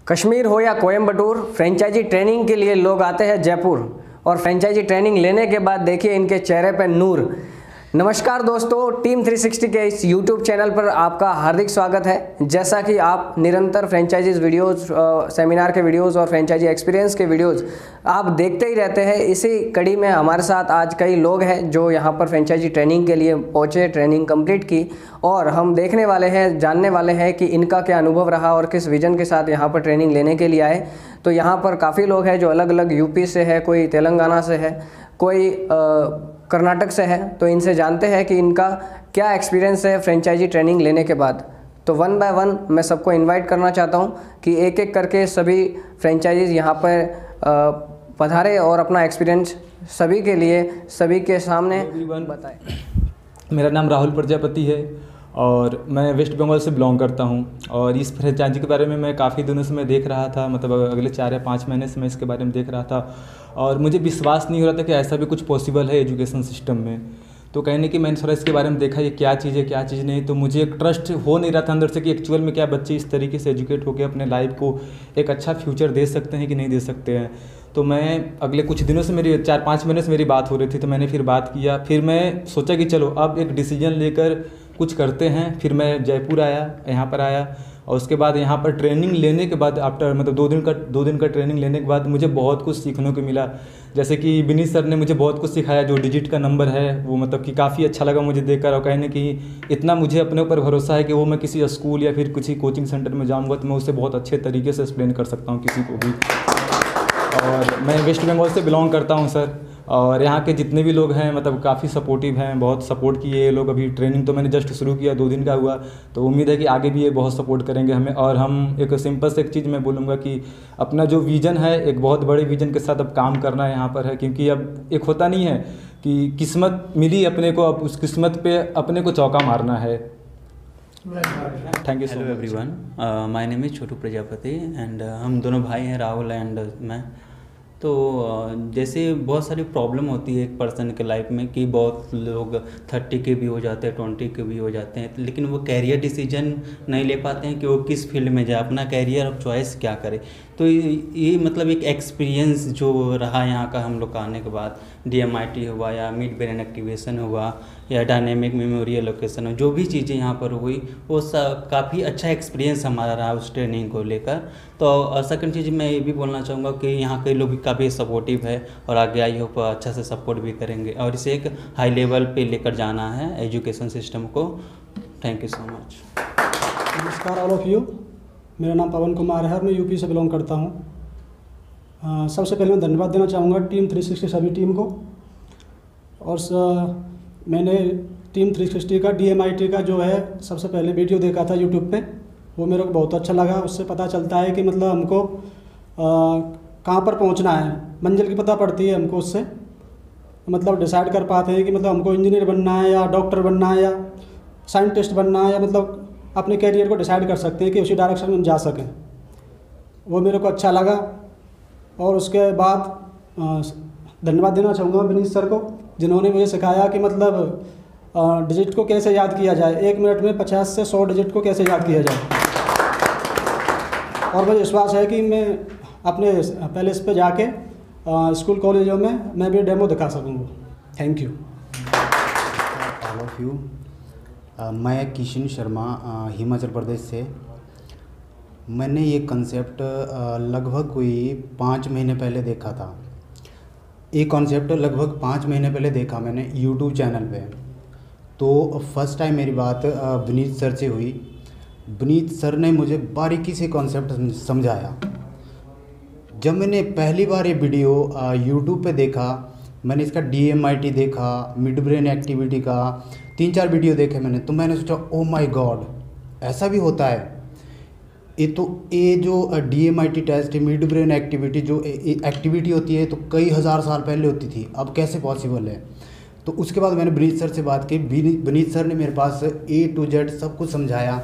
कश्मीर हो या Coimbatore, franchise training के लिए लोग आते हैं जयपुर और फ्रेंचाइजी ट्रेनिंग लेने के बाद देखिए इनके चेहरे पर नूर। नमस्कार दोस्तों, टीम 360 के इस YouTube चैनल पर आपका हार्दिक स्वागत है। जैसा कि आप निरंतर फ्रेंचाइजीज वीडियोस, सेमिनार के वीडियोस और फ्रेंचाइजी एक्सपीरियंस के वीडियोस आप देखते ही रहते हैं, इसी कड़ी में हमारे साथ आज कई लोग हैं जो यहाँ पर फ्रेंचाइजी ट्रेनिंग के लिए पहुँचे, ट्रेनिंग कंप्लीट की और हम देखने वाले हैं, जानने वाले हैं कि इनका क्या अनुभव रहा और किस विज़न के साथ यहाँ पर ट्रेनिंग लेने के लिए आए। तो यहाँ पर काफ़ी लोग हैं जो अलग अलग यूपी से है, कोई तेलंगाना से है, कोई कर्नाटक से है। तो इनसे जानते हैं कि इनका क्या एक्सपीरियंस है फ्रेंचाइजी ट्रेनिंग लेने के बाद। तो वन बाय वन मैं सबको इनवाइट करना चाहता हूं कि एक एक करके सभी फ्रेंचाइजीज यहां पर पधारे और अपना एक्सपीरियंस सभी के लिए, सभी के सामने बताएं। मेरा नाम राहुल प्रजापति है और मैं वेस्ट बंगाल से बिलोंग करता हूं और इस फ्रेंचाइजी के बारे में मैं काफ़ी दिनों से मैं देख रहा था, मतलब अगले 4 या 5 महीने से मैं इसके बारे में देख रहा था और मुझे विश्वास नहीं हो रहा था कि ऐसा भी कुछ पॉसिबल है एजुकेशन सिस्टम में। तो कहने कि मैंने थोड़ा इसके बारे में देखा, ये क्या चीज़ है क्या चीज़ नहीं, तो मुझे एक ट्रस्ट हो नहीं रहा था अंदर से कि एक्चुअल में क्या बच्चे इस तरीके से एजुकेट होकर अपने लाइफ को एक अच्छा फ्यूचर दे सकते हैं कि नहीं दे सकते हैं। तो मैं अगले कुछ दिनों से, मेरी 4-5 महीने से मेरी बात हो रही थी, तो मैंने फिर बात किया। फिर मैं सोचा कि चलो अब एक डिसीजन लेकर कुछ करते हैं। फिर मैं जयपुर आया, यहाँ पर आया और उसके बाद यहाँ पर ट्रेनिंग लेने के बाद आफ्टर मतलब 2 दिन का ट्रेनिंग लेने के बाद मुझे बहुत कुछ सीखने को मिला। जैसे कि विनीत सर ने मुझे बहुत कुछ सिखाया, जो डिजिट का नंबर है वो मतलब कि काफ़ी अच्छा लगा मुझे देखकर और कहने कि इतना मुझे अपने ऊपर भरोसा है कि वो मैं किसी स्कूल या फिर किसी कोचिंग सेंटर में जाऊँगा तो मैं उसे बहुत अच्छे तरीके से एक्सप्लेन कर सकता हूँ किसी को भी। और मैं वेस्ट बंगाल से बिलोंग करता हूँ सर, और यहाँ के जितने भी लोग हैं मतलब काफ़ी सपोर्टिव हैं, बहुत सपोर्ट किए ये लोग। अभी ट्रेनिंग तो मैंने जस्ट शुरू किया, 2 दिन का हुआ, तो उम्मीद है कि आगे भी ये बहुत सपोर्ट करेंगे हमें। और हम एक सिंपल से एक चीज़ मैं बोलूँगा कि अपना जो विज़न है, एक बहुत बड़े विज़न के साथ अब काम करना है यहाँ पर है, क्योंकि अब एक होता नहीं है कि किस्मत मिली अपने को, अब उस किस्मत पर अपने को चौका मारना है। Thank you so much. Hello everyone, my name is Chhotu Prajapati and हम दोनों भाई हैं, राहुल एंड मैं। तो जैसे बहुत सारी प्रॉब्लम होती है एक पर्सन के लाइफ में कि बहुत लोग 30 के भी हो जाते हैं, 20 के भी हो जाते हैं, लेकिन वो कैरियर डिसीजन नहीं ले पाते हैं कि वो किस फील्ड में जाए, अपना कैरियर अब चॉइस क्या करे। तो ये मतलब एक एक्सपीरियंस जो रहा यहाँ का हम लोग का आने के बाद, DMIT हुआ या मिड ब्रेन एक्टिवेशन हुआ या डायनेमिक मेमोरी एलोकेशन, जो भी चीज़ें यहाँ पर हुई वो सब काफ़ी अच्छा एक्सपीरियंस हमारा रहा उस ट्रेनिंग को लेकर। तो सेकंड चीज़ मैं ये भी बोलना चाहूँगा कि यहाँ के लोग भी काफ़ी सपोर्टिव है और आगे आई होप अच्छा से सपोर्ट भी करेंगे और इसे एक हाई लेवल पे लेकर जाना है एजुकेशन सिस्टम को। Thank you so much. नमस्कार ऑल ऑफ यू, मेरा नाम पवन कुमार है और मैं यूपी से बिलोंग करता हूँ। सबसे पहले मैं धन्यवाद देना चाहूँगा टीम 360 सभी टीम को। और मैंने टीम 360 का DMIT का जो है सबसे पहले वीडियो देखा था यूट्यूब पे, वो मेरे को बहुत अच्छा लगा। उससे पता चलता है कि मतलब हमको कहाँ पर पहुँचना है, मंजिल की पता पड़ती है हमको। उससे मतलब डिसाइड कर पाते हैं कि मतलब हमको इंजीनियर बनना है या डॉक्टर बनना है या साइंटिस्ट बनना है, या मतलब अपने कैरियर को डिसाइड कर सकते हैं कि उसी डायरेक्शन में जा सकें। वो मेरे को अच्छा लगा। और उसके बाद धन्यवाद देना चाहूँगा विनीत सर को, जिन्होंने मुझे सिखाया कि मतलब डिजिट को कैसे याद किया जाए, 1 मिनट में 50 से 100 डिजिट को कैसे याद किया जाए। और मुझे विश्वास है कि मैं अपने पहले इस पे जाके स्कूल कॉलेजों में मैं भी डेमो दिखा सकूँगा। Thank you all of you. मैं किशन शर्मा हिमाचल प्रदेश से। मैंने ये कंसेप्ट लगभग कोई 5 महीने पहले देखा था। ये कॉन्सेप्ट लगभग 5 महीने पहले देखा मैंने यूट्यूब चैनल पे। तो फर्स्ट टाइम मेरी बात विनीत सर से हुई। विनीत सर ने मुझे बारीकी से कॉन्सेप्ट समझाया। जब मैंने पहली बार ये वीडियो यूट्यूब पे देखा, मैंने इसका DMIT देखा, मिड ब्रेन एक्टिविटी का 3-4 वीडियो देखे मैंने, तो मैंने सोचा ओ माय गॉड, ऐसा भी होता है। ये जो DMIT टेस्ट है, मिड ब्रेन एक्टिविटी जो एक्टिविटी होती है तो कई हज़ार साल पहले होती थी, अब कैसे पॉसिबल है। तो उसके बाद मैंने विनीत सर से बात की। विनीत सर ने मेरे पास A to Z सब कुछ समझाया।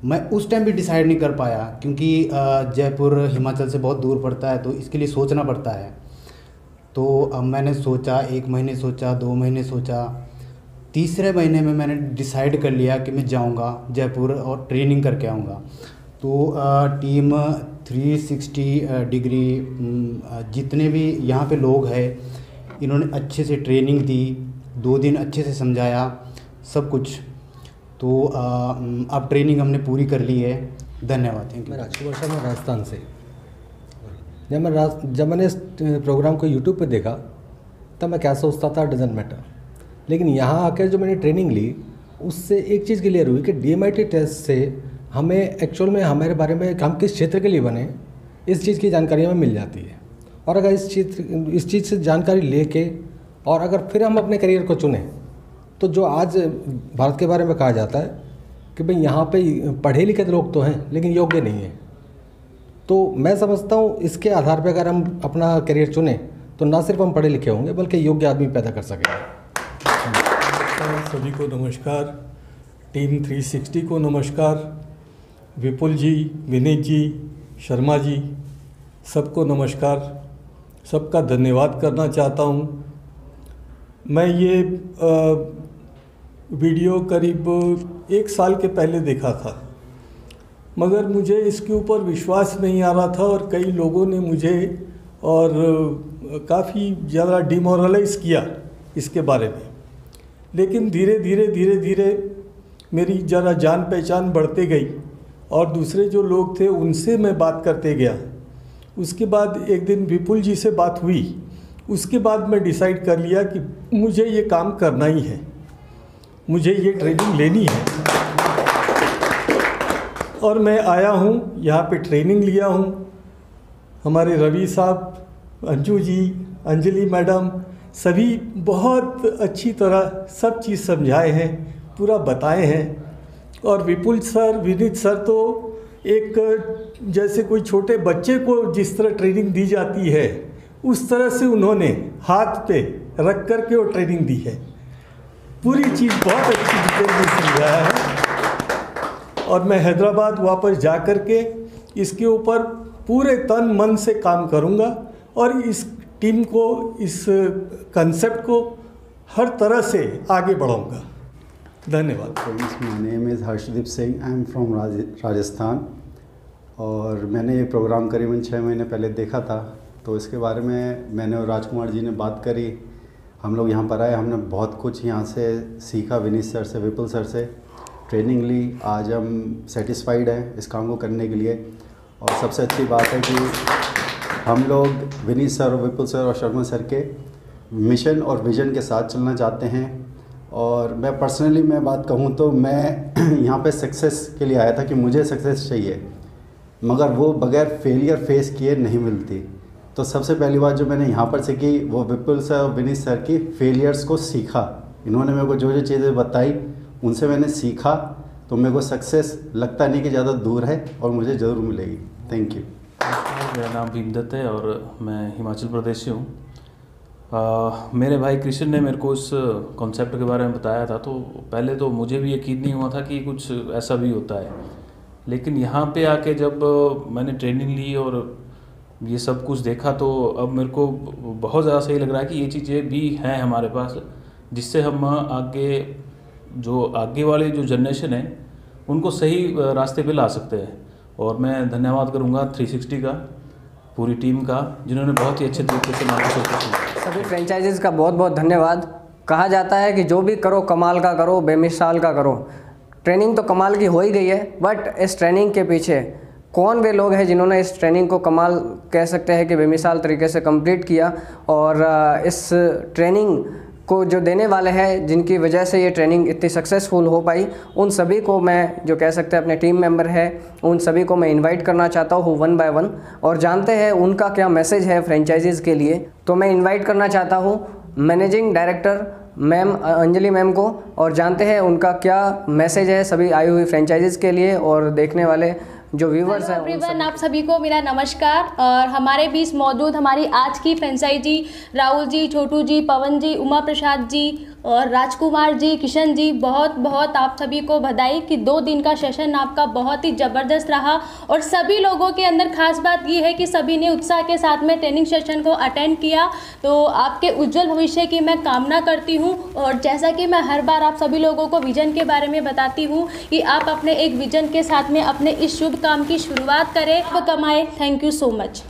मैं उस टाइम भी डिसाइड नहीं कर पाया क्योंकि जयपुर हिमाचल से बहुत दूर पड़ता है, तो इसके लिए सोचना पड़ता है। तो अब मैंने सोचा, 1 महीने सोचा, 2 महीने सोचा, तीसरे महीने में मैंने डिसाइड कर लिया कि मैं जाऊंगा जयपुर और ट्रेनिंग करके आऊंगा। तो टीम 360 डिग्री जितने भी यहाँ पे लोग हैं इन्होंने अच्छे से ट्रेनिंग दी, 2 दिन अच्छे से समझाया सब कुछ। तो अब ट्रेनिंग हमने पूरी कर ली है। धन्यवाद। Thank you. मैं राजकुमार शर्मा राजस्थान से। जब मैंने इस प्रोग्राम को यूट्यूब पे देखा तब मैं क्या सोचता था डजेंट मैटर, लेकिन यहाँ आकर जो मैंने ट्रेनिंग ली उससे एक चीज़ क्लियर हुई कि DMIT टेस्ट से हमें एक्चुअल में हमारे बारे में हम किस क्षेत्र के लिए बने इस चीज़ की जानकारी हमें मिल जाती है। और अगर इस चीज़ से जानकारी लेके और अगर फिर हम अपने करियर को चुनें तो जो आज भारत के बारे में कहा जाता है कि भाई यहाँ पे पढ़े लिखे लोग तो हैं लेकिन योग्य नहीं है, तो मैं समझता हूँ इसके आधार पर अगर हम अपना करियर चुनें तो ना सिर्फ हम पढ़े लिखे होंगे बल्कि योग्य आदमी पैदा कर सकेंगे। सभी को नमस्कार, टीम 360 को नमस्कार, विपुल जी, विनीत जी, शर्मा जी, सबको नमस्कार, सबका धन्यवाद करना चाहता हूँ। मैं ये वीडियो करीब 1 साल के पहले देखा था, मगर मुझे इसके ऊपर विश्वास नहीं आ रहा था और कई लोगों ने मुझे और काफ़ी ज़्यादा डिमोरलाइज किया इसके बारे में। लेकिन धीरे धीरे मेरी ज़रा जान पहचान बढ़ते गई और दूसरे जो लोग थे उनसे मैं बात करते गया। उसके बाद एक दिन विपुल जी से बात हुई, उसके बाद मैं डिसाइड कर लिया कि मुझे ये काम करना ही है, मुझे ये ट्रेनिंग लेनी है। और मैं आया हूँ यहाँ पे ट्रेनिंग लिया हूँ। हमारे रवि साहब, अंजू जी, अंजलि मैडम सभी बहुत अच्छी तरह सब चीज़ समझाए हैं, पूरा बताए हैं। और विपुल सर, विनीत सर तो एक जैसे कोई छोटे बच्चे को जिस तरह ट्रेनिंग दी जाती है उस तरह से उन्होंने हाथ पे रख कर के वो ट्रेनिंग दी है। पूरी चीज़ बहुत अच्छी डिटेल में समझाया है। और मैं हैदराबाद वापस जा कर के इसके ऊपर पूरे तन मन से काम करूँगा और इस टीम को, इस कंसेप्ट को हर तरह से आगे बढ़ाऊँगा। धन्यवाद। My name is Harshdeep Singh, I am from Rajasthan. और मैंने ये प्रोग्राम करीबन 6 महीने पहले देखा था, तो इसके बारे में मैंने और राजकुमार जी ने बात करी। हम लोग यहाँ पर आए, हमने बहुत कुछ यहाँ से सीखा, विनीत सर से, विपुल सर से ट्रेनिंग ली। आज हम सेटिस्फाइड हैं इस काम को करने के लिए। और सबसे अच्छी बात है कि हम लोग विनीत सर और विपुल सर और शर्मा सर के मिशन और विज़न के साथ चलना चाहते हैं। और मैं पर्सनली मैं बात कहूँ तो मैं यहाँ पे सक्सेस के लिए आया था कि मुझे सक्सेस चाहिए, मगर वो बगैर फेलियर फेस किए नहीं मिलती। तो सबसे पहली बात जो मैंने यहाँ पर सीखी वो विपुल सर और विनीत सर की फेलियर्स को सीखा। इन्होंने मेरे को जो जो चीज़ें बताई उनसे मैंने सीखा, तो मेरे को सक्सेस लगता नहीं कि ज़्यादा दूर है और मुझे ज़रूर मिलेगी। Thank you. मेरा नाम भीमदत्त है और मैं हिमाचल प्रदेश से हूँ। मेरे भाई कृष्ण ने मेरे को इस कॉन्सेप्ट के बारे में बताया था, तो पहले तो मुझे भी यकीन नहीं हुआ था कि कुछ ऐसा भी होता है। लेकिन यहाँ पे आके जब मैंने ट्रेनिंग ली और ये सब कुछ देखा तो अब मेरे को बहुत ज़्यादा सही लग रहा है कि ये चीज़ें भी हैं हमारे पास, जिससे हम आगे वाले जो जनरेशन है उनको सही रास्ते पे ला सकते हैं। और मैं धन्यवाद करूँगा 360 का, पूरी टीम का, जिन्होंने बहुत ही अच्छे तरीके से मार्गदर्शन किया। सभी फ्रेंचाइजीज़ का बहुत बहुत धन्यवाद। कहा जाता है कि जो भी करो कमाल का करो, बेमिसाल का करो। ट्रेनिंग तो कमाल की हो ही गई है, बट इस ट्रेनिंग के पीछे कौन वे लोग हैं जिन्होंने इस ट्रेनिंग को कमाल कह सकते हैं कि बेमिसाल तरीके से कंप्लीट किया। और इस ट्रेनिंग को जो देने वाले हैं, जिनकी वजह से ये ट्रेनिंग इतनी सक्सेसफुल हो पाई, उन सभी को मैं जो कह सकते हैं अपने टीम मेंबर है, उन सभी को मैं इनवाइट करना चाहता हूँ 1 बाय 1 और जानते हैं उनका क्या मैसेज है फ्रेंचाइजीज़ के लिए। तो मैं इनवाइट करना चाहता हूँ managing director ma'am Anjali ma'am को, और जानते हैं उनका क्या मैसेज है सभी आई हुई फ्रेंचाइजीज़ के लिए और देखने वाले जो व्यूवर्स हैं। एवरीवन, आप सभी को मेरा नमस्कार। और हमारे बीच मौजूद हमारी आज की फ्रेंचाइजी राहुल जी, छोटू जी, पवन जी, उमा प्रसाद जी, और राजकुमार जी, किशन जी, बहुत बहुत आप सभी को बधाई कि 2 दिन का सेशन आपका बहुत ही ज़बरदस्त रहा। और सभी लोगों के अंदर खास बात ये है कि सभी ने उत्साह के साथ में ट्रेनिंग सेशन को अटेंड किया। तो आपके उज्जवल भविष्य की मैं कामना करती हूँ। और जैसा कि मैं हर बार आप सभी लोगों को विजन के बारे में बताती हूँ कि आप अपने एक विजन के साथ में अपने इस शुभ काम की शुरुआत करें व कमाएं। Thank you so much.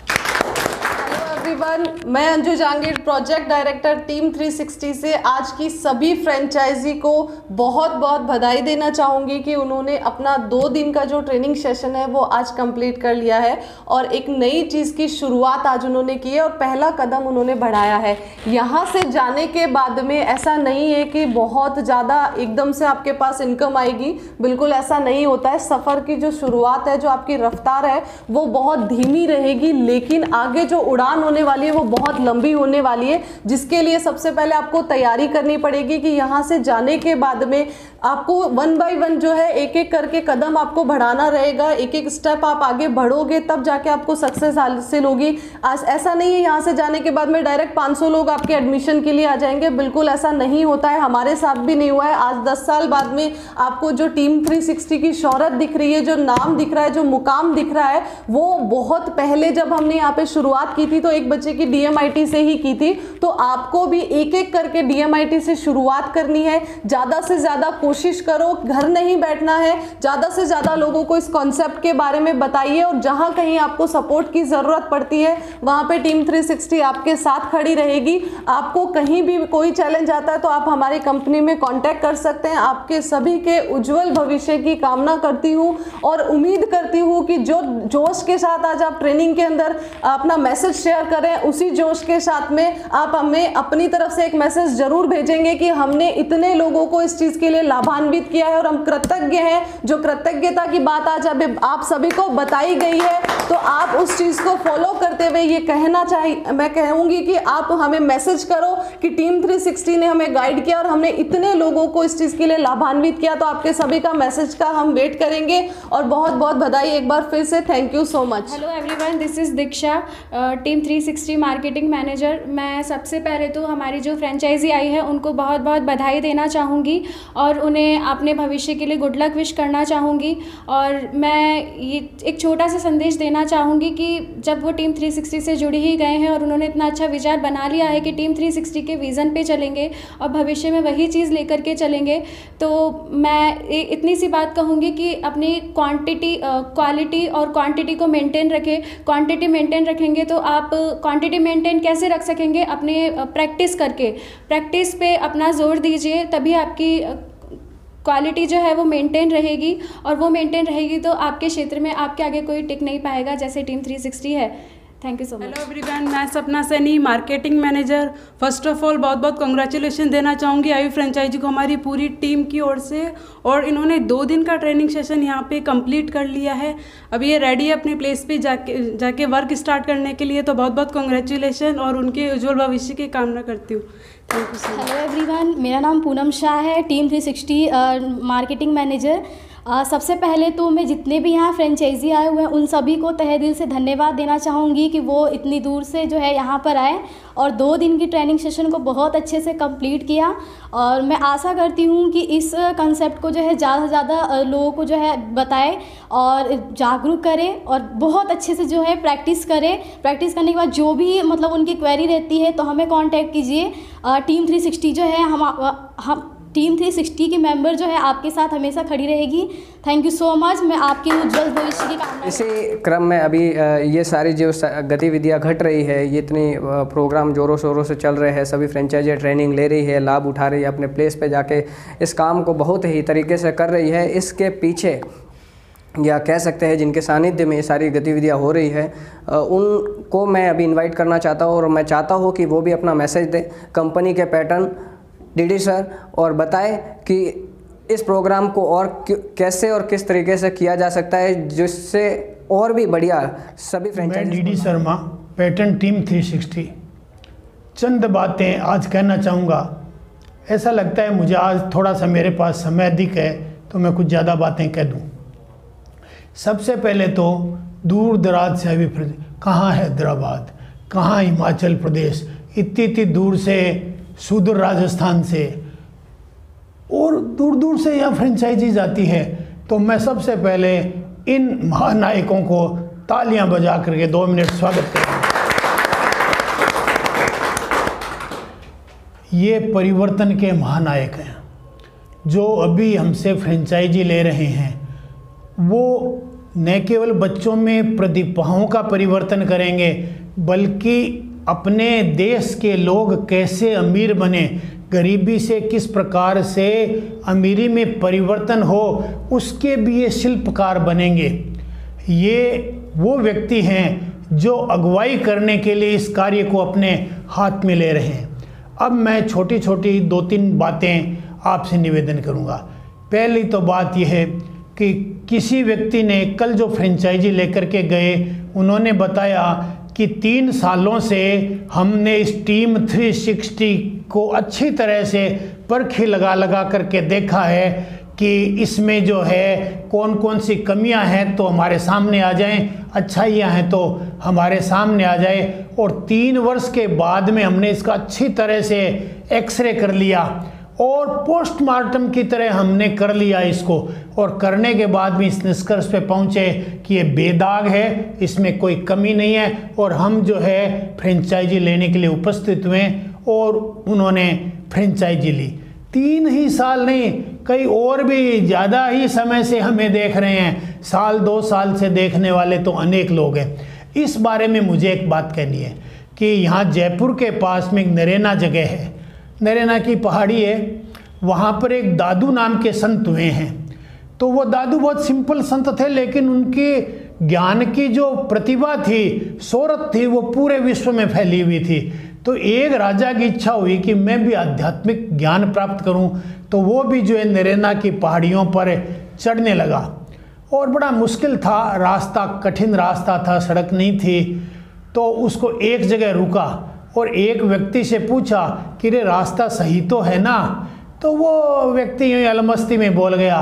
Everyone, मैं Anju Jahangir, project director team 360 से आज की सभी फ्रेंचाइजी को बहुत बहुत बधाई देना चाहूँगी कि उन्होंने अपना 2 दिन का जो ट्रेनिंग सेशन है वो आज कंप्लीट कर लिया है और एक नई चीज़ की शुरुआत आज उन्होंने की है और पहला कदम उन्होंने बढ़ाया है। यहाँ से जाने के बाद में ऐसा नहीं है कि बहुत ज़्यादा एकदम से आपके पास इनकम आएगी, बिल्कुल ऐसा नहीं होता है। सफ़र की जो शुरुआत है, जो आपकी रफ्तार है वो बहुत धीमी रहेगी, लेकिन आगे जो उड़ान होने वाली है वो बहुत लंबी होने वाली है, जिसके लिए सबसे पहले आपको तैयारी करनी पड़ेगी कि यहाँ से जाने के बाद में आपको 1 बाय 1 जो है एक एक करके कदम आपको बढ़ाना रहेगा। एक एक स्टेप आप आगे बढ़ोगे तब जाके आपको सक्सेस हासिल होगी। आज ऐसा नहीं है यहाँ से जाने के बाद में डायरेक्ट 500 लोग आपके एडमिशन के लिए आ जाएंगे, बिल्कुल ऐसा नहीं होता है। हमारे साथ भी नहीं हुआ है। आज 10 साल बाद में आपको जो टीम 360 की शोहरत दिख रही है, जो नाम दिख रहा है, जो मुकाम दिख रहा है, वो बहुत पहले जब हमने यहाँ पे शुरुआत की थी तो एक बच्चे की DMIT से ही की थी। तो आपको भी एक एक करके DMIT से शुरुआत करनी है। ज़्यादा से ज़्यादा कोशिश करो, घर नहीं बैठना है, ज़्यादा से ज़्यादा लोगों को इस कॉन्सेप्ट के बारे में बताइए और जहाँ कहीं आपको सपोर्ट की ज़रूरत पड़ती है वहाँ पे टीम 360 आपके साथ खड़ी रहेगी। आपको कहीं भी कोई चैलेंज आता है तो आप हमारी कंपनी में कॉन्टैक्ट कर सकते हैं। आपके सभी के उज्जवल भविष्य की कामना करती हूँ और उम्मीद करती हूँ कि जो जोश के साथ आज आप ट्रेनिंग के अंदर अपना मैसेज शेयर करें, उसी जोश के साथ में आप हमें अपनी तरफ से एक मैसेज जरूर भेजेंगे कि हमने इतने लोगों को इस चीज़ के लिए लाभान्वित किया है और हम कृतज्ञ हैं। जो कृतज्ञता की बात आज आप सभी को बताई गई है, तो आप उस चीज़ को फॉलो करते हुए ये कहना चाहिए, मैं कहूँगी कि आप हमें मैसेज करो कि टीम 360 ने हमें गाइड किया और हमने इतने लोगों को इस चीज़ के लिए लाभान्वित किया। तो आपके सभी का मैसेज का हम वेट करेंगे और बहुत बहुत बधाई एक बार फिर से। Thank you so much. Hello everyone, this is Diksha, team 360 marketing manager. मैं सबसे पहले तो हमारी जो फ्रेंचाइजी आई है उनको बहुत बहुत बधाई देना चाहूँगी और उन्हें अपने भविष्य के लिए गुड लक विश करना चाहूँगी। और मैं ये एक छोटा सा संदेश देना चाहूँगी कि जब वो टीम 360 से जुड़ ही गए हैं और उन्होंने इतना अच्छा विचार बना लिया है कि टीम 360 के विज़न पे चलेंगे और भविष्य में वही चीज़ लेकर के चलेंगे, तो मैं इतनी सी बात कहूँगी कि अपनी क्वालिटी और क्वांटिटी को मेंटेन रखें। क्वांटिटी मेंटेन रखेंगे तो आप क्वांटिटी मेंटेन कैसे रख सकेंगे? अपने प्रैक्टिस करके, प्रैक्टिस पे अपना जोर दीजिए, तभी आपकी क्वालिटी जो है वो मेंटेन रहेगी और वो मेंटेन रहेगी तो आपके क्षेत्र में आपके आगे कोई टिक नहीं पाएगा जैसे टीम 360 है। Thank you so much. Hello everyone, मैं सपना Saini, marketing manager. First of all बहुत बहुत कॉन्ग्रेचुलेशन देना चाहूँगी आयु फ्रेंचाइजी को हमारी पूरी टीम की ओर से। और इन्होंने 2 दिन का ट्रेनिंग सेशन यहाँ पे कंप्लीट कर लिया है। अब ये रेडी है अपने प्लेस पे जाके वर्क स्टार्ट करने के लिए। तो बहुत बहुत कॉन्ग्रेचुलेशन और उनके उज्जवल भविष्य की कामना करती हूँ। Thank you so much. Hello everyone, मेरा नाम पूनम शाह है, टीम 360 मार्केटिंग मैनेजर। सबसे पहले तो मैं जितने भी यहाँ फ्रेंचाइजी आए हुए हैं उन सभी को तहे दिल से धन्यवाद देना चाहूँगी कि वो इतनी दूर से जो है यहाँ पर आए और 2 दिन की ट्रेनिंग सेशन को बहुत अच्छे से कंप्लीट किया। और मैं आशा करती हूँ कि इस कंसेप्ट को जो है ज़्यादा से ज़्यादा लोगों को जो है बताएं और जागरूक करें और बहुत अच्छे से जो है प्रैक्टिस करें। प्रैक्टिस करने के बाद जो भी मतलब उनकी क्वेरी रहती है तो हमें कांटेक्ट कीजिए। टीम 360 जो है हम टीम 360 की मेंबर जो है आपके साथ हमेशा खड़ी रहेगी। Thank you so much. मैं आपके उज्जवल भविष्य की कामना। इसी क्रम में अभी ये सारी जो गतिविधियां घट रही है, ये इतनी प्रोग्राम ज़ोरों शोरों से चल रहे हैं, सभी फ्रेंचाइजी ट्रेनिंग ले रही है, लाभ उठा रही है, अपने प्लेस पे जाके इस काम को बहुत ही तरीके से कर रही है। इसके पीछे या कह सकते हैं जिनके सानिध्य में ये सारी गतिविधियाँ हो रही है उनको मैं अभी इन्वाइट करना चाहता हूँ और मैं चाहता हूँ कि वो भी अपना मैसेज दें कंपनी के पैटर्न डीडी सर और बताएं कि इस प्रोग्राम को और कैसे और किस तरीके से किया जा सकता है जिससे और भी बढ़िया सभी फ्रेंचाइजी। मैं डीडी शर्मा, पैटर्न टीम 360। चंद बातें आज कहना चाहूँगा। ऐसा लगता है मुझे आज थोड़ा सा मेरे पास समय अधिक है तो मैं कुछ ज़्यादा बातें कह दूँ। सबसे पहले तो दूर दराज से अभी कहाँ हैदराबाद, कहाँ हिमाचल प्रदेश, इतनी दूर से सुदूर राजस्थान से और दूर दूर से यहाँ फ्रेंचाइजीज आती है। तो मैं सबसे पहले इन महानायकों को तालियां बजा करके 2 मिनट स्वागत करूँगा। ये परिवर्तन के महानायक हैं जो अभी हमसे फ्रेंचाइजी ले रहे हैं। वो न केवल बच्चों में प्रतिभाओं का परिवर्तन करेंगे बल्कि अपने देश के लोग कैसे अमीर बने, गरीबी से किस प्रकार से अमीरी में परिवर्तन हो, उसके भी ये शिल्पकार बनेंगे। ये वो व्यक्ति हैं जो अगुवाई करने के लिए इस कार्य को अपने हाथ में ले रहे हैं। अब मैं छोटी छोटी 2-3 बातें आपसे निवेदन करूंगा। पहली तो बात यह है कि किसी व्यक्ति ने कल जो फ्रेंचाइजी लेकर के गए, उन्होंने बताया कि 3 सालों से हमने इस टीम 360 को अच्छी तरह से परखी लगा करके देखा है कि इसमें जो है कौन कौन सी कमियां हैं तो हमारे सामने आ जाएं, अच्छाइयां हैं तो हमारे सामने आ जाए। और 3 वर्ष के बाद में हमने इसका अच्छी तरह से एक्सरे कर लिया और पोस्टमार्टम की तरह हमने कर लिया इसको, और करने के बाद भी इस निष्कर्ष पे पहुँचे कि ये बेदाग है, इसमें कोई कमी नहीं है। और हम जो है फ्रेंचाइजी लेने के लिए उपस्थित हुए और उन्होंने फ्रेंचाइजी ली। 3 ही साल नहीं, कई और भी ज़्यादा ही समय से हमें देख रहे हैं। 1-2 साल से देखने वाले तो अनेक लोग हैं। इस बारे में मुझे एक बात कहनी है कि यहाँ जयपुर के पास में एक नरेना जगह है, नरेना की पहाड़ी है, वहाँ पर एक दादू नाम के संत हुए हैं। तो वो दादू बहुत सिंपल संत थे, लेकिन उनके ज्ञान की जो प्रतिभा थी, शोहरत थी, वो पूरे विश्व में फैली हुई थी। तो एक राजा की इच्छा हुई कि मैं भी आध्यात्मिक ज्ञान प्राप्त करूं, तो वो भी जो है नरेना की पहाड़ियों पर चढ़ने लगा। और बड़ा मुश्किल था, रास्ता कठिन रास्ता था, सड़क नहीं थी। तो उसको एक जगह रुका और एक व्यक्ति से पूछा कि रे रास्ता सही तो है ना? तो वो व्यक्ति यूँ अलमस्ती में बोल गया,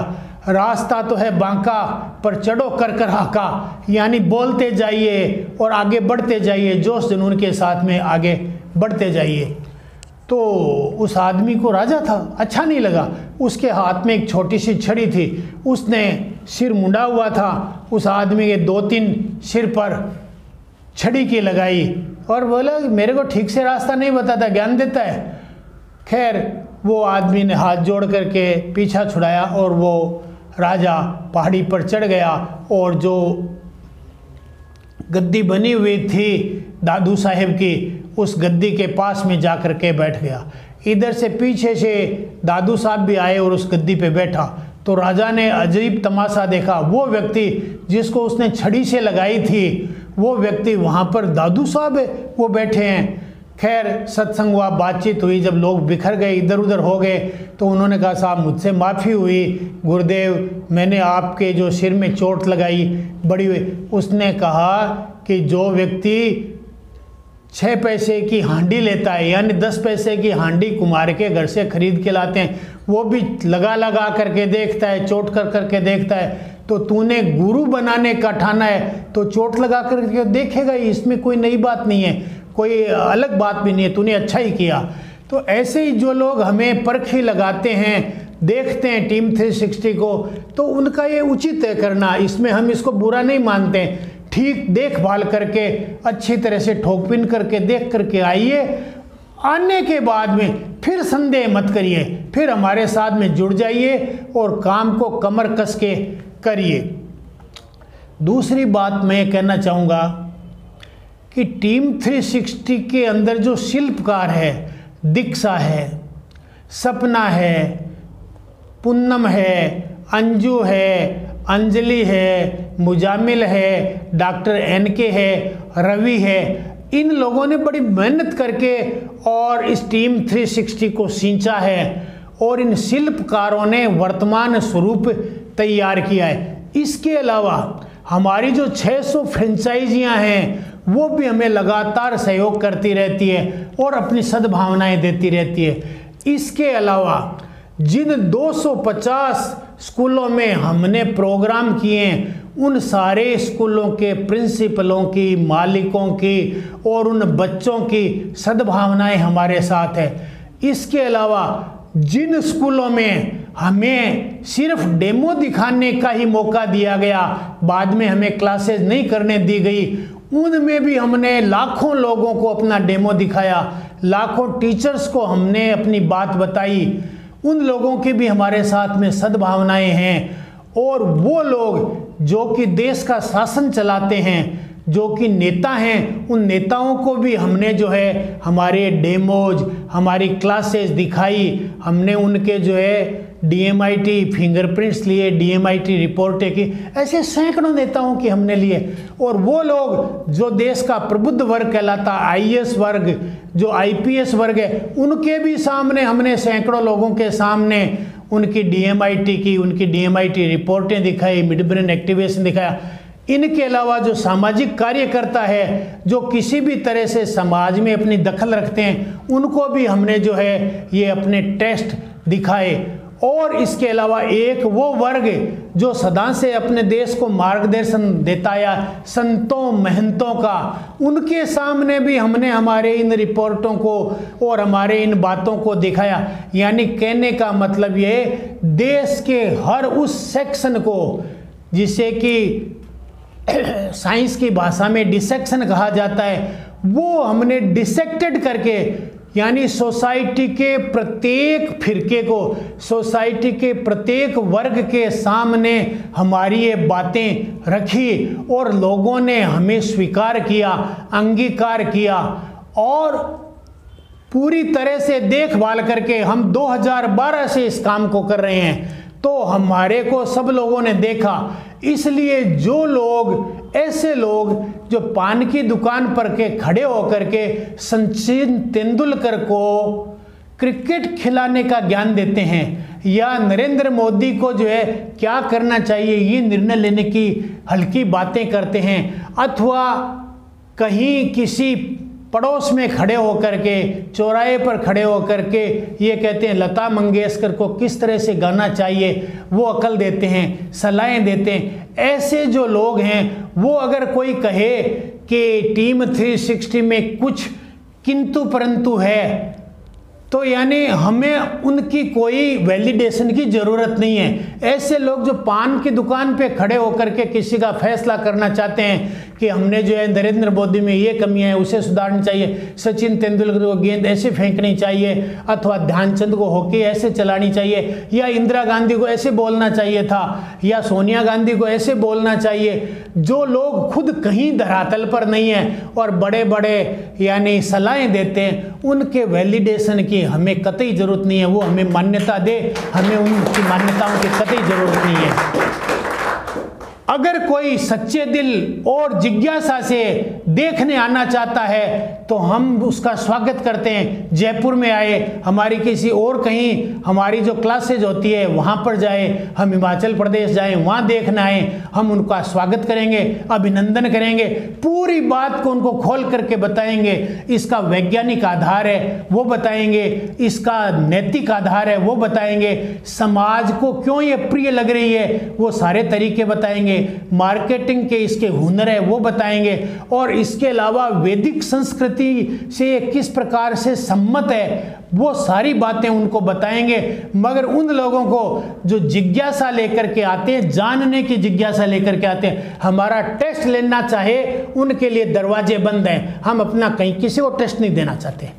रास्ता तो है बांका पर चढ़ो कर हाका, यानी बोलते जाइए और आगे बढ़ते जाइए, जोश जुनून के साथ में आगे बढ़ते जाइए। तो उस आदमी को राजा था, अच्छा नहीं लगा। उसके हाथ में एक छोटी सी छड़ी थी, उसने सिर मुंडा हुआ था, उस आदमी के 2-3 सिर पर छड़ी की लगाई और बोला मेरे को ठीक से रास्ता नहीं बताता, ज्ञान देता है। खैर वो आदमी ने हाथ जोड़ करके पीछा छुड़ाया और वो राजा पहाड़ी पर चढ़ गया और जो गद्दी बनी हुई थी दादू साहेब की, उस गद्दी के पास में जा कर के बैठ गया। इधर से पीछे से दादू साहब भी आए और उस गद्दी पे बैठा। तो राजा ने अजीब तमाशा देखा, वो व्यक्ति जिसको उसने छड़ी से लगाई थी, वो व्यक्ति वहाँ पर दादू साहब वो बैठे हैं। खैर सत्संग हुआ, बातचीत हुई। जब लोग बिखर गए, इधर उधर हो गए, तो उन्होंने कहा साहब मुझसे माफ़ी हुई गुरुदेव, मैंने आपके जो सिर में चोट लगाई बड़ी हुई। उसने कहा कि जो व्यक्ति 6 पैसे की हांडी लेता है, यानी 10 पैसे की हांडी कुम्हार के घर से खरीद के लाते हैं, वो भी लगा करके देखता है, चोट करके देखता है। तो तूने गुरु बनाने का ठाना है तो चोट लगा करके देखेगा ही, इसमें कोई नई बात नहीं है, कोई अलग बात भी नहीं है, तूने अच्छा ही किया। तो ऐसे ही जो लोग हमें परखी लगाते हैं, देखते हैं टीम 360 को, तो उनका ये उचित है करना, इसमें हम इसको बुरा नहीं मानते। ठीक देखभाल करके अच्छी तरह से ठोकपिन करके देख करके आइए। आने के बाद में फिर संदेह मत करिए, फिर हमारे साथ में जुड़ जाइए और काम को कमर कस के करिए। दूसरी बात मैं कहना चाहूँगा कि टीम 360 के अंदर जो शिल्पकार है, दीक्षा है, सपना है, पूनम है, अंजू है, अंजलि है, मुजामिल है, डॉक्टर NK है, रवि है, इन लोगों ने बड़ी मेहनत करके और इस टीम 360 को सींचा है और इन शिल्पकारों ने वर्तमान स्वरूप तैयार किया है। इसके अलावा हमारी जो 600 फ्रेंचाइजियाँ हैं वो भी हमें लगातार सहयोग करती रहती है और अपनी सद्भावनाएं देती रहती है। इसके अलावा जिन 250 स्कूलों में हमने प्रोग्राम किए हैं, उन सारे स्कूलों के प्रिंसिपलों की, मालिकों की और उन बच्चों की सद्भावनाएं हमारे साथ है। इसके अलावा जिन स्कूलों में हमें सिर्फ डेमो दिखाने का ही मौका दिया गया, बाद में हमें क्लासेस नहीं करने दी गई। उनमें भी हमने लाखों लोगों को अपना डेमो दिखाया, लाखों टीचर्स को हमने अपनी बात बताई। उन लोगों की भी हमारे साथ में सद्भावनाएं हैं। और वो लोग जो कि देश का शासन चलाते हैं, जो कि नेता हैं, उन नेताओं को भी हमने जो है हमारे डेमोज, हमारी क्लासेस दिखाई। हमने उनके जो है DMIT फिंगरप्रिंट्स लिए, DMIT रिपोर्टें की, ऐसे सैकड़ों नेताओं की हमने लिए। और वो लोग जो देश का प्रबुद्ध वर्ग कहलाता, IAS वर्ग, जो IPS वर्ग है, उनके भी सामने हमने सैकड़ों लोगों के सामने उनकी DMIT की, उनकी DMIT रिपोर्टें दिखाई, मिड ब्रेन एक्टिवेशन दिखाया। इनके अलावा जो सामाजिक कार्यकर्ता है, जो किसी भी तरह से समाज में अपनी दखल रखते हैं, उनको भी हमने जो है ये अपने टेस्ट दिखाए। और इसके अलावा एक वो वर्ग जो सदा से अपने देश को मार्गदर्शन देता है, संतों महंतों का, उनके सामने भी हमने हमारे इन रिपोर्टों को और हमारे इन बातों को दिखाया। यानी कहने का मतलब ये, देश के हर उस सेक्शन को, जिसे कि साइंस की भाषा में डिसेक्शन कहा जाता है, वो हमने डिसेक्टेड करके, यानी सोसाइटी के प्रत्येक फिरके को, सोसाइटी के प्रत्येक वर्ग के सामने हमारी ये बातें रखी और लोगों ने हमें स्वीकार किया, अंगीकार किया। और पूरी तरह से देखभाल करके हम 2012 से इस काम को कर रहे हैं, तो हमारे को सब लोगों ने देखा। इसलिए जो लोग, ऐसे लोग जो पान की दुकान पर के खड़े होकर के सचिन तेंदुलकर को क्रिकेट खिलाने का ज्ञान देते हैं, या नरेंद्र मोदी को जो है क्या करना चाहिए ये निर्णय लेने की हल्की बातें करते हैं, अथवा कहीं किसी पड़ोस में खड़े होकर के, चौराहे पर खड़े होकर के ये कहते हैं लता मंगेशकर को किस तरह से गाना चाहिए, वो अकल देते हैं, सलाहें देते हैं। ऐसे जो लोग हैं, वो अगर कोई कहे कि टीम 360 में कुछ किंतु परंतु है, तो यानी हमें उनकी कोई वैलिडेशन की ज़रूरत नहीं है। ऐसे लोग जो पान की दुकान पे खड़े होकर के किसी का फैसला करना चाहते हैं कि हमने जो है नरेंद्र मोदी में ये कमियां हैं, उसे सुधारनी चाहिए, सचिन तेंदुलकर को गेंद ऐसे फेंकनी चाहिए, अथवा ध्यानचंद को हॉकी ऐसे चलानी चाहिए, या इंदिरा गांधी को ऐसे बोलना चाहिए था, या सोनिया गांधी को ऐसे बोलना चाहिए। जो लोग खुद कहीं धरातल पर नहीं हैं और बड़े बड़े यानी सलाहें देते हैं, उनके वैलिडेशन की हमें कतई ज़रूरत नहीं है। वो हमें मान्यता दे, हमें उनकी मान्यताओं की कतई ज़रूरत नहीं है। अगर कोई सच्चे दिल और जिज्ञासा से देखने आना चाहता है तो हम उसका स्वागत करते हैं। जयपुर में आए, हमारी किसी और कहीं हमारी जो क्लासेज होती है वहाँ पर जाए, हम हिमाचल प्रदेश जाएं, वहाँ देखना आए, हम उनका स्वागत करेंगे, अभिनंदन करेंगे, पूरी बात को उनको खोल करके बताएंगे। इसका वैज्ञानिक आधार है वो बताएंगे, इसका नैतिक आधार है वो बताएंगे, समाज को क्यों ये प्रिय लग रही है वो सारे तरीके बताएंगे, मार्केटिंग के इसके हुनर है वो बताएंगे, और इसके अलावा वैदिक संस्कृति से किस प्रकार से सम्मत है वो सारी बातें उनको बताएंगे। मगर उन लोगों को जो जिज्ञासा लेकर के आते हैं, जानने की जिज्ञासा लेकर के आते हैं, हमारा टेस्ट लेना चाहे उनके लिए दरवाजे बंद हैं। हम अपना कहीं किसी को टेस्ट नहीं देना चाहते।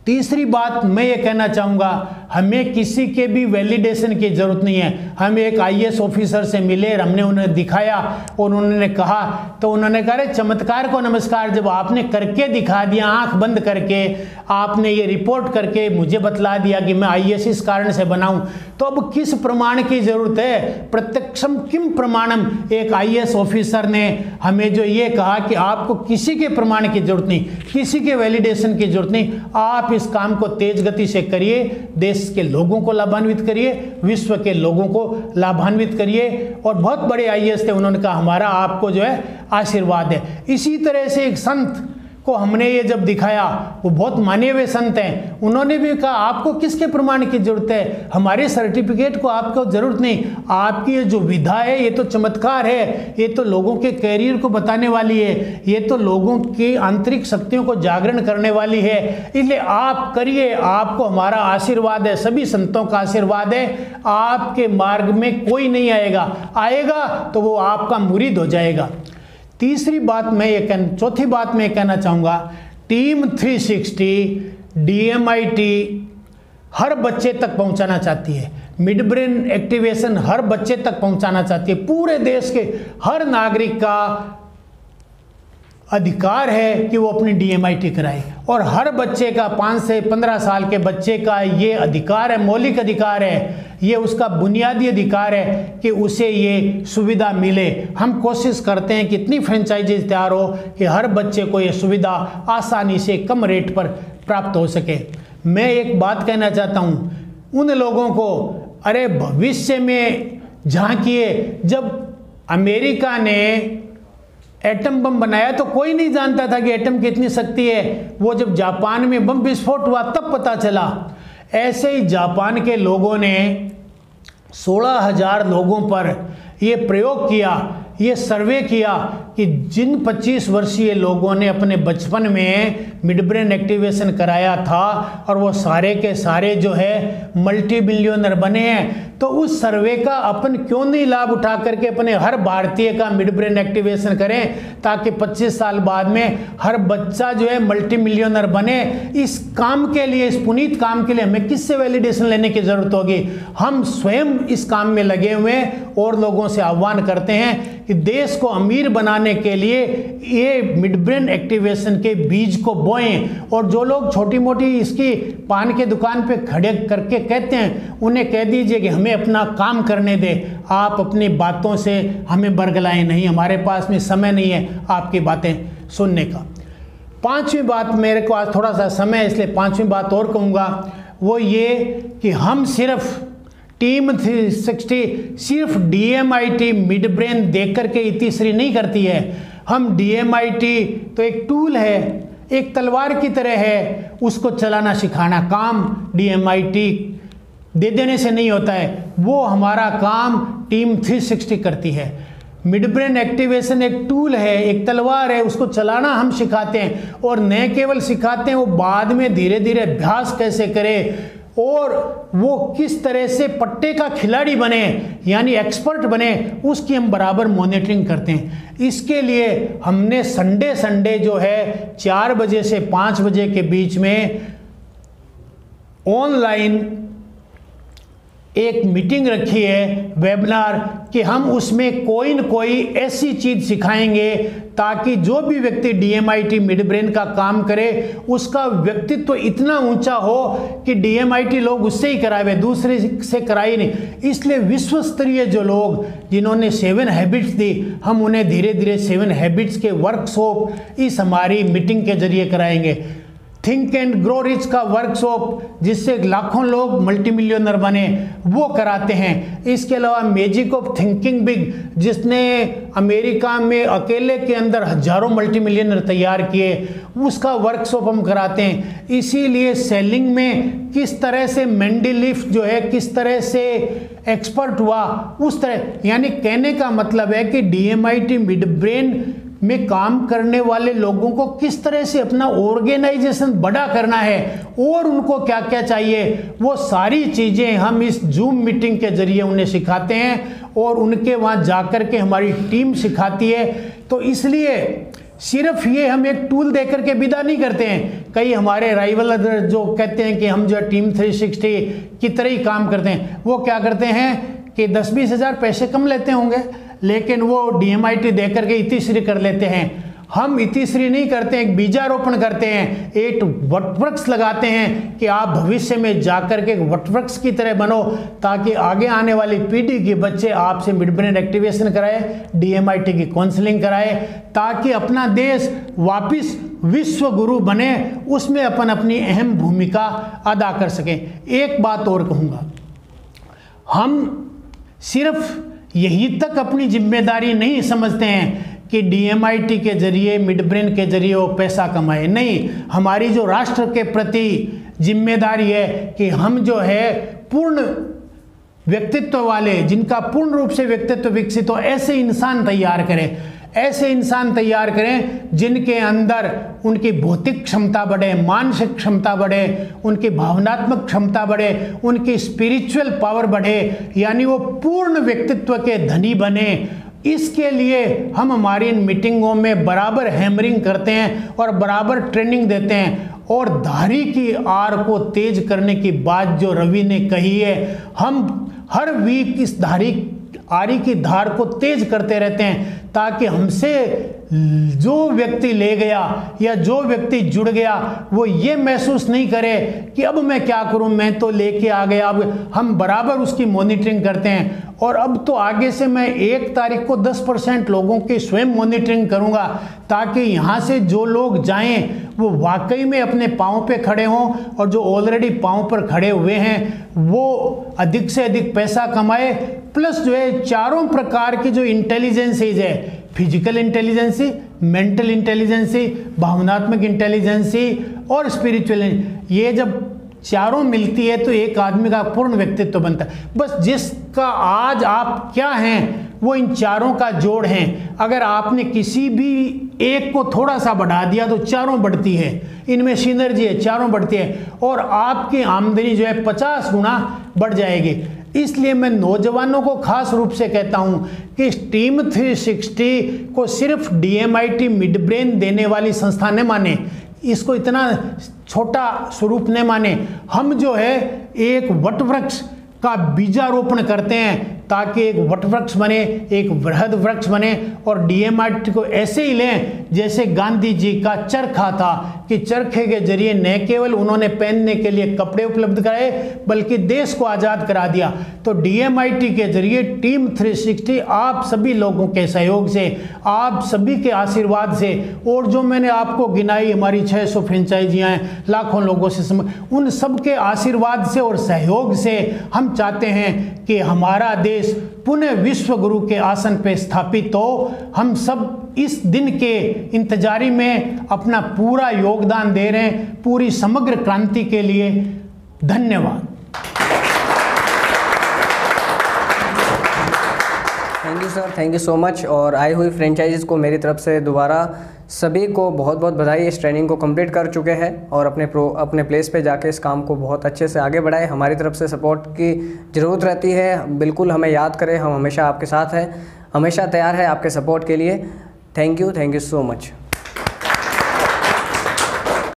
तीसरी बात मैं ये कहना चाहूँगा, हमें किसी के भी वैलिडेशन की ज़रूरत नहीं है। हम एक IAS ऑफिसर से मिले, हमने उन्हें दिखाया और उन्होंने कहा, तो उन्होंने कहा अरे चमत्कार को नमस्कार, जब आपने करके दिखा दिया, आंख बंद करके आपने ये रिपोर्ट करके मुझे बतला दिया कि मैं IAS इस कारण से बनाऊं, तो अब किस प्रमाण की ज़रूरत है? प्रत्यक्षम किम प्रमाणम। एक IAS ऑफिसर ने हमें जो ये कहा कि आपको किसी के प्रमाण की ज़रूरत नहीं, किसी के वैलिडेशन की ज़रूरत नहीं, आप इस काम को तेज गति से करिए, देश के लोगों को लाभान्वित करिए, विश्व के लोगों को लाभान्वित करिए। और बहुत बड़े IAS थे, उन्होंने कहा हमारा आपको जो है आशीर्वाद है। इसी तरह से एक संत को हमने ये जब दिखाया, वो बहुत माने हुए संत हैं, उन्होंने भी कहा आपको किसके प्रमाण की जरूरत है, हमारे सर्टिफिकेट को आपको जरूरत नहीं, आपकी ये जो विधा है ये तो चमत्कार है, ये तो लोगों के कैरियर को बताने वाली है, ये तो लोगों की आंतरिक शक्तियों को जागरण करने वाली है, इसलिए आप करिए, आपको हमारा आशीर्वाद है, सभी संतों का आशीर्वाद है, आपके मार्ग में कोई नहीं आएगा तो वो आपका मुरीद हो जाएगा। चौथी बात मैं कहना चाहूँगा, टीम 360 DMIT हर बच्चे तक पहुंचाना चाहती है, मिड ब्रेन एक्टिवेशन हर बच्चे तक पहुंचाना चाहती है। पूरे देश के हर नागरिक का अधिकार है कि वो अपनी DMIT कराए, और हर बच्चे का 5 से 15 साल के बच्चे का ये अधिकार है, मौलिक अधिकार है, ये उसका बुनियादी अधिकार है कि उसे ये सुविधा मिले। हम कोशिश करते हैं कि इतनी फ्रेंचाइजीज तैयार हो कि हर बच्चे को ये सुविधा आसानी से कम रेट पर प्राप्त हो सके। मैं एक बात कहना चाहता हूँ उन लोगों को, अरे भविष्य में झांकिए, जब अमेरिका ने एटम बम बनाया तो कोई नहीं जानता था कि एटम की इतनी शक्ति है, वो जब जापान में बम विस्फोट हुआ तब पता चला। ऐसे ही जापान के लोगों ने 16,000 लोगों पर ये प्रयोग किया, ये सर्वे किया कि जिन 25 वर्षीय लोगों ने अपने बचपन में मिड ब्रेन एक्टिवेशन कराया था और वो सारे के सारे जो है मल्टी बिलियनर बने हैं, तो उस सर्वे का अपन क्यों नहीं लाभ उठा करके अपने हर भारतीय का मिड ब्रेन एक्टिवेशन करें, ताकि 25 साल बाद में हर बच्चा जो है मल्टी मिलियनर बने। इस काम के लिए, इस पुनीत काम के लिए हमें किससे वैलिडेशन लेने की जरूरत होगी? हम स्वयं इस काम में लगे हुए हैं और लोगों से आह्वान करते हैं कि देश को अमीर बनाने के लिए ये मिड ब्रेन एक्टिवेशन के बीज को बोएं। और जो लोग छोटी मोटी इसकी पान के दुकान पे खड़े करके कहते हैं, उन्हें कह दीजिए कि हमें अपना काम करने दें, आप अपनी बातों से हमें बरगलाएं नहीं, हमारे पास में समय नहीं है आपकी बातें सुनने का। 5वीं बात, मेरे को आज थोड़ा सा समय है इसलिए 5वीं बात और कहूँगा, वो ये कि हम सिर्फ टीम 360 सिर्फ DMIT मिड ब्रेन देख करके इतिश्री नहीं करती है। हम DMIT तो एक टूल है, एक तलवार की तरह है, उसको चलाना सिखाना काम DMIT दे देने से नहीं होता है, वो हमारा काम टीम 360 करती है। मिड ब्रेन एक्टिवेशन एक टूल है, एक तलवार है, उसको चलाना हम सिखाते हैं, और न केवल सिखाते हैं, वो बाद में धीरे धीरे अभ्यास कैसे करें और वो किस तरह से पट्टे का खिलाड़ी बने, यानी एक्सपर्ट बने, उसकी हम बराबर मॉनिटरिंग करते हैं। इसके लिए हमने संडे जो है 4 बजे से 5 बजे के बीच में ऑनलाइन एक मीटिंग रखी है, वेबिनार, कि हम उसमें कोई न कोई ऐसी चीज़ सिखाएंगे ताकि जो भी व्यक्ति DMIT मिड ब्रेन का काम करे उसका व्यक्तित्व इतना ऊंचा हो कि DMIT लोग उससे ही करावे, दूसरे से कराए नहीं। इसलिए विश्व स्तरीय जो लोग जिन्होंने 7 हैबिट्स दी, हम उन्हें धीरे धीरे 7 हैबिट्स के वर्कशॉप इस हमारी मीटिंग के जरिए कराएंगे। थिंक एंड ग्रो रिच का वर्कशॉप जिससे लाखों लोग मल्टी मिलियनर बने, वो कराते हैं। इसके अलावा मैजिक ऑफ थिंकिंग बिग, जिसने अमेरिका में अकेले के अंदर हजारों मल्टी मिलियनर तैयार किए, उसका वर्कशॉप हम कराते हैं। इसीलिए सेलिंग में किस तरह से मेंडलीफ जो है किस तरह से एक्सपर्ट हुआ, उस तरह, यानी कहने का मतलब है कि DMIT मिड ब्रेन में काम करने वाले लोगों को किस तरह से अपना ऑर्गेनाइजेशन बड़ा करना है और उनको क्या क्या चाहिए, वो सारी चीज़ें हम इस जूम मीटिंग के जरिए उन्हें सिखाते हैं और उनके वहाँ जाकर के हमारी टीम सिखाती है। तो इसलिए सिर्फ ये हम एक टूल देकर के विदा नहीं करते हैं। कई हमारे राइवल जो कहते हैं कि हम जो टीम 360 की तरह ही काम करते हैं, वो क्या करते हैं कि 10-20 हज़ार पैसे कम लेते होंगे, लेकिन वो DMIT दे करके इतिश्री कर लेते हैं। हम इतिश्री नहीं करते हैं, एक बीजारोपण करते हैं, एक वटवृक्ष लगाते हैं कि आप भविष्य में जाकर के वटवृक्ष की तरह बनो, ताकि आगे आने वाली पीढ़ी के बच्चे आपसे मिड ब्रेन एक्टिवेशन कराए, DMIT की काउंसलिंग कराए, ताकि अपना देश वापस विश्व गुरु बने, उसमें अपन अपनी अहम भूमिका अदा कर सकें। एक बात और कहूँगा, हम सिर्फ यही तक अपनी जिम्मेदारी नहीं समझते हैं कि DMIT के जरिए, मिड ब्रेन के जरिए वो पैसा कमाए। नहीं, हमारी जो राष्ट्र के प्रति जिम्मेदारी है कि हम जो है पूर्ण व्यक्तित्व वाले, जिनका पूर्ण रूप से व्यक्तित्व विकसित हो, ऐसे इंसान तैयार करें, ऐसे इंसान तैयार करें जिनके अंदर उनकी भौतिक क्षमता बढ़े, मानसिक क्षमता बढ़े, उनकी भावनात्मक क्षमता बढ़े, उनकी स्पिरिचुअल पावर बढ़े, यानी वो पूर्ण व्यक्तित्व के धनी बने। इसके लिए हम हमारी इन मीटिंगों में बराबर हैमरिंग करते हैं और बराबर ट्रेनिंग देते हैं। और धारी की आर को तेज करने की बात जो रवि ने कही है, हम हर वीक इस आरी की धार को तेज करते रहते हैं ताकि हमसे जो व्यक्ति ले गया या जो व्यक्ति जुड़ गया वो ये महसूस नहीं करे कि अब मैं क्या करूं, मैं तो लेके आ गया। अब हम बराबर उसकी मॉनिटरिंग करते हैं और अब तो आगे से मैं 1 तारीख को 10% लोगों की स्वयं मॉनिटरिंग करूंगा ताकि यहाँ से जो लोग जाएं वो वाकई में अपने पाँव पे खड़े हों और जो ऑलरेडी पाँव पर खड़े हुए हैं वो अधिक से अधिक पैसा कमाए। प्लस जो है चारों प्रकार की जो इंटेलिजेंसीज है, फिजिकल इंटेलिजेंसी, मेंटल इंटेलिजेंसी, भावनात्मक इंटेलिजेंसी और स्पिरिचुअल, ये जब चारों मिलती है तो एक आदमी का पूर्ण व्यक्तित्व बनता है। बस जिसका आज आप क्या हैं वो इन चारों का जोड़ हैं। अगर आपने किसी भी एक को थोड़ा सा बढ़ा दिया तो चारों बढ़ती है, इनमें सिनर्जी है, चारों बढ़ती है और आपकी आमदनी जो है 50 गुना बढ़ जाएगी। इसलिए मैं नौजवानों को खास रूप से कहता हूं कि टीम 360 को सिर्फ DMIT मिड ब्रेन देने वाली संस्था न माने, इसको इतना छोटा स्वरूप न माने। हम जो है एक वटवृक्ष का बीजारोपण करते हैं ताकि एक वटवृक्ष बने, एक वृहद वृक्ष बने और DMIT को ऐसे ही लें जैसे गांधी जी का चरखा था कि चरखे के जरिए न केवल उन्होंने पहनने के लिए कपड़े उपलब्ध कराए बल्कि देश को आज़ाद करा दिया। तो DMIT के जरिए टीम 360 आप सभी लोगों के सहयोग से, आप सभी के आशीर्वाद से और जो मैंने आपको गिनाई हमारी 600 फ्रेंचाइजियाँ हैं, लाखों लोगों से, उन सब के आशीर्वाद से और सहयोग से हम चाहते हैं कि हमारा देश पुनः विश्व गुरु के आसन पे स्थापित हो। हम सब इस दिन के इंतजारी में अपना पूरा योगदान दे रहे हैं पूरी समग्र क्रांति के लिए। धन्यवाद। Thank you sir, thank you so much. और आई हुई फ्रेंचाइजीज को मेरी तरफ से दोबारा सभी को बहुत बहुत बधाई। इस ट्रेनिंग को कंप्लीट कर चुके हैं और अपने प्लेस पे जाके इस काम को बहुत अच्छे से आगे बढ़ाए। हमारी तरफ से सपोर्ट की ज़रूरत रहती है, बिल्कुल हमें याद करें, हम हमेशा आपके साथ हैं, हमेशा तैयार है आपके सपोर्ट के लिए। Thank you so much.